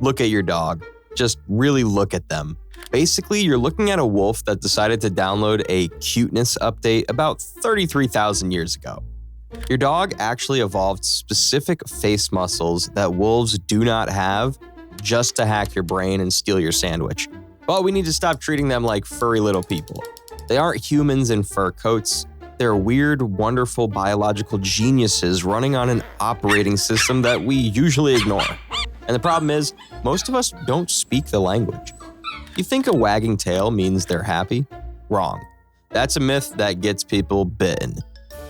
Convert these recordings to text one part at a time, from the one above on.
Look at your dog. Just really look at them. Basically, you're looking at a wolf that decided to download a Cuteness update about 33,000 years ago. Your dog actually evolved specific face muscles that wolves do not have just to hack your brain and steal your sandwich. But we need to stop treating them like furry little people. They aren't humans in fur coats. They're weird, wonderful biological geniuses running on an operating system that we usually ignore. And the problem is, most of us don't speak the language. You think a wagging tail means they're happy? Wrong. That's a myth that gets people bitten.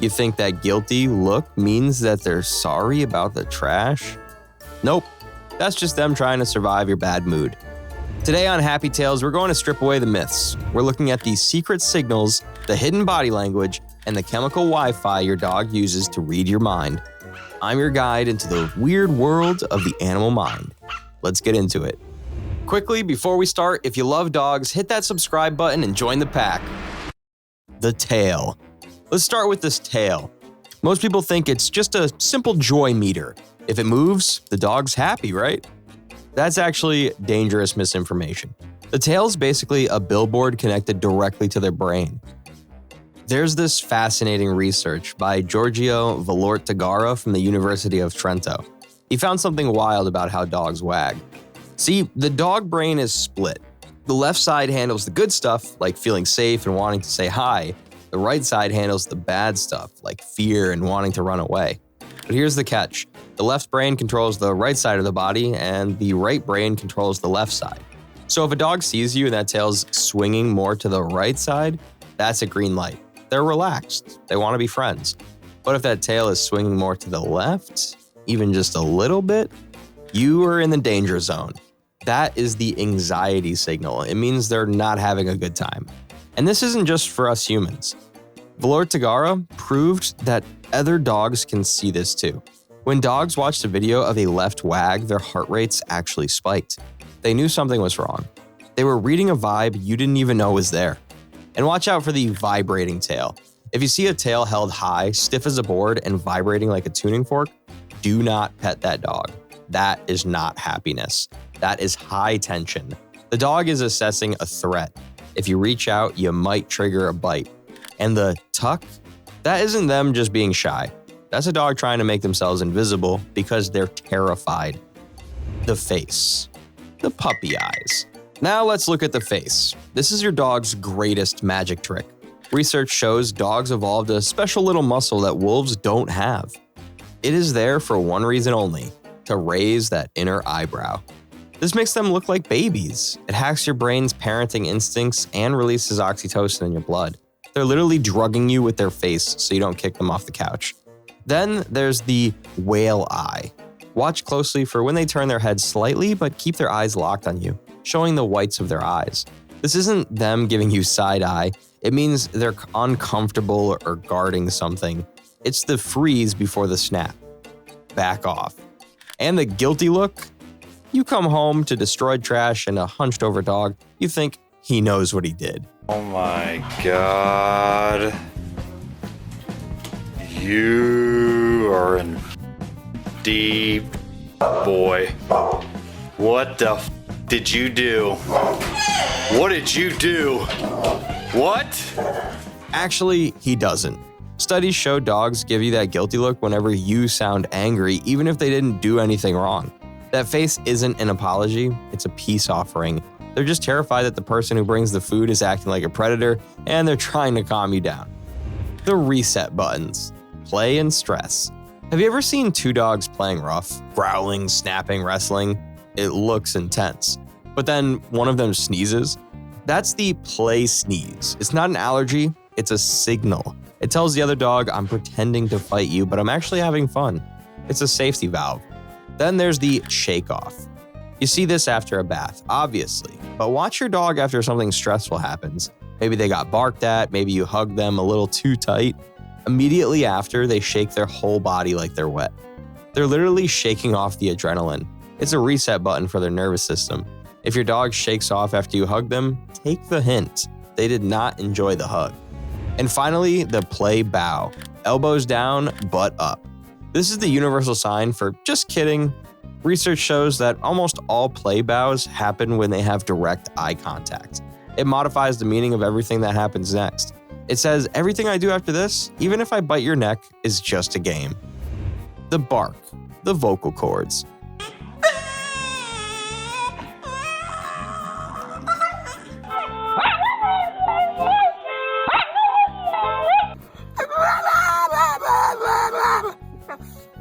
You think that guilty look means that they're sorry about the trash? Nope. That's just them trying to survive your bad mood. Today on Happy Tales, we're going to strip away the myths. We're looking at the secret signals, the hidden body language, and the chemical Wi-Fi your dog uses to read your mind. I'm your guide into the weird world of the animal mind. Let's get into it. Quickly, before we start, if you love dogs, hit that subscribe button and join the pack. The tail. Let's start with this tail. Most people think it's just a simple joy meter. If it moves, the dog's happy, right? That's actually dangerous misinformation. The tail's basically a billboard connected directly to their brain. There's this fascinating research by Giorgio Valortigara from the University of Trento. He found something wild about how dogs wag. See, the dog brain is split. The left side handles the good stuff, like feeling safe and wanting to say hi. The right side handles the bad stuff, like fear and wanting to run away. But here's the catch. The left brain controls the right side of the body, and the right brain controls the left side. So if a dog sees you and that tail's swinging more to the right side, that's a green light. They're relaxed. They want to be friends. But if that tail is swinging more to the left, even just a little bit, you are in the danger zone. That is the anxiety signal. It means they're not having a good time. And this isn't just for us humans. Valortigara proved that other dogs can see this too. When dogs watched a video of a left wag, their heart rates actually spiked. They knew something was wrong. They were reading a vibe you didn't even know was there. And watch out for the vibrating tail. If you see a tail held high, stiff as a board, and vibrating like a tuning fork, do not pet that dog. That is not happiness. That is high tension. The dog is assessing a threat. If you reach out, you might trigger a bite. And the tuck, that isn't them just being shy. That's a dog trying to make themselves invisible because they're terrified. The face. The puppy eyes. Now let's look at the face. This is your dog's greatest magic trick. Research shows dogs evolved a special little muscle that wolves don't have. It is there for one reason only, to raise that inner eyebrow. This makes them look like babies. It hacks your brain's parenting instincts and releases oxytocin in your blood. They're literally drugging you with their face so you don't kick them off the couch. Then there's the whale eye. Watch closely for when they turn their head slightly but keep their eyes locked on you, showing the whites of their eyes. This isn't them giving you side eye. It means they're uncomfortable or guarding something. It's the freeze before the snap. Back off. And the guilty look? You come home to destroyed trash and a hunched over dog, you think he knows what he did. Oh my God. You are in deep, boy. What the did you do? What did you do? What? Actually, he doesn't. Studies show dogs give you that guilty look whenever you sound angry, even if they didn't do anything wrong. That face isn't an apology, it's a peace offering. They're just terrified that the person who brings the food is acting like a predator, and they're trying to calm you down. The reset buttons. Play and stress. Have you ever seen two dogs playing rough? Growling, snapping, wrestling? It looks intense. But then one of them sneezes? That's the play sneeze. It's not an allergy, it's a signal. It tells the other dog, I'm pretending to fight you, but I'm actually having fun. It's a safety valve. Then there's the shake off. You see this after a bath, obviously, but watch your dog after something stressful happens. Maybe they got barked at, maybe you hugged them a little too tight. Immediately after, they shake their whole body like they're wet. They're literally shaking off the adrenaline. It's a reset button for their nervous system. If your dog shakes off after you hug them, take the hint. They did not enjoy the hug. And finally, the play bow. Elbows down, butt up. This is the universal sign for just kidding, Research shows that almost all play bows happen when they have direct eye contact. It modifies the meaning of everything that happens next. It says, everything I do after this, even if I bite your neck, is just a game. The bark, the vocal cords.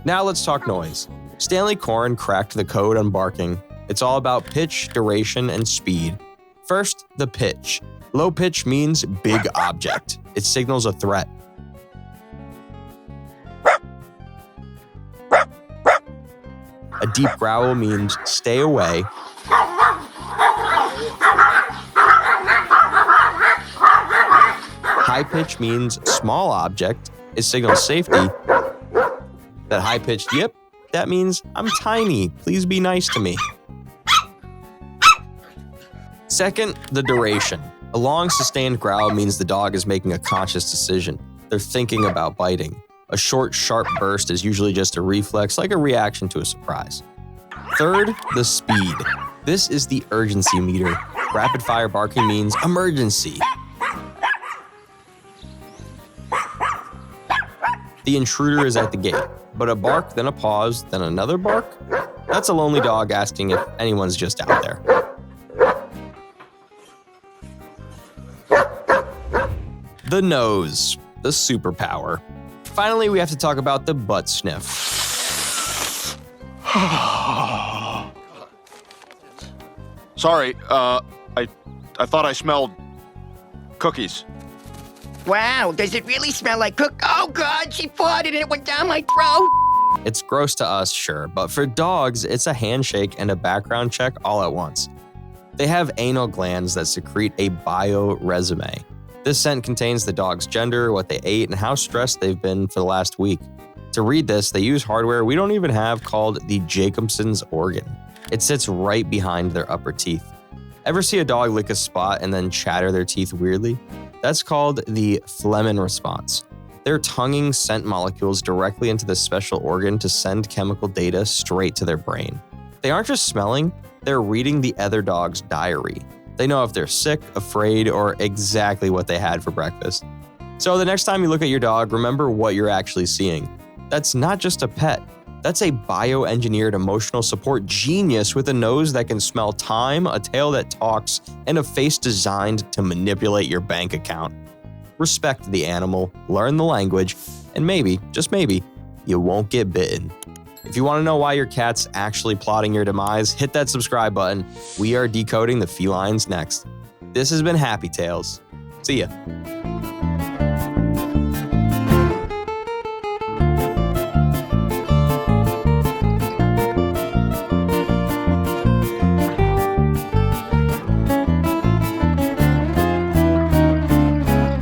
Now let's talk noise. Stanley Korn cracked the code on barking. It's all about pitch, duration, and speed. First, the pitch. Low pitch means big object. It signals a threat. A deep growl means stay away. High pitch means small object. It signals safety. That high-pitched yip, that means I'm tiny, please be nice to me. Second, the duration. A long sustained growl means the dog is making a conscious decision. They're thinking about biting. A short, sharp burst is usually just a reflex, like a reaction to a surprise. Third, the speed. This is the urgency meter. Rapid-fire barking means emergency. The intruder is at the gate. But a bark, then a pause, then another bark? That's a lonely dog asking if anyone's just out there. The nose, the superpower. Finally, we have to talk about the butt sniff. Sorry, I thought I smelled cookies. Wow, does it really smell like cook? Oh God, she farted and it went down my throat. It's gross to us, sure, but for dogs, it's a handshake and a background check all at once. They have anal glands that secrete a bio-resume. This scent contains the dog's gender, what they ate, and how stressed they've been for the last week. To read this, they use hardware we don't even have called the Jacobsons organ. It sits right behind their upper teeth. Ever see a dog lick a spot and then chatter their teeth weirdly? That's called the phlegm response. They're tonguing scent molecules directly into this special organ to send chemical data straight to their brain. They aren't just smelling, they're reading the other dog's diary. They know if they're sick, afraid, or exactly what they had for breakfast. So the next time you look at your dog, remember what you're actually seeing. That's not just a pet. That's a bioengineered emotional support genius with a nose that can smell time, a tail that talks, and a face designed to manipulate your bank account. Respect the animal, learn the language, and maybe, just maybe, you won't get bitten. If you want to know why your cat's actually plotting your demise, hit that subscribe button. We are decoding the felines next. This has been Happy Tales. See ya.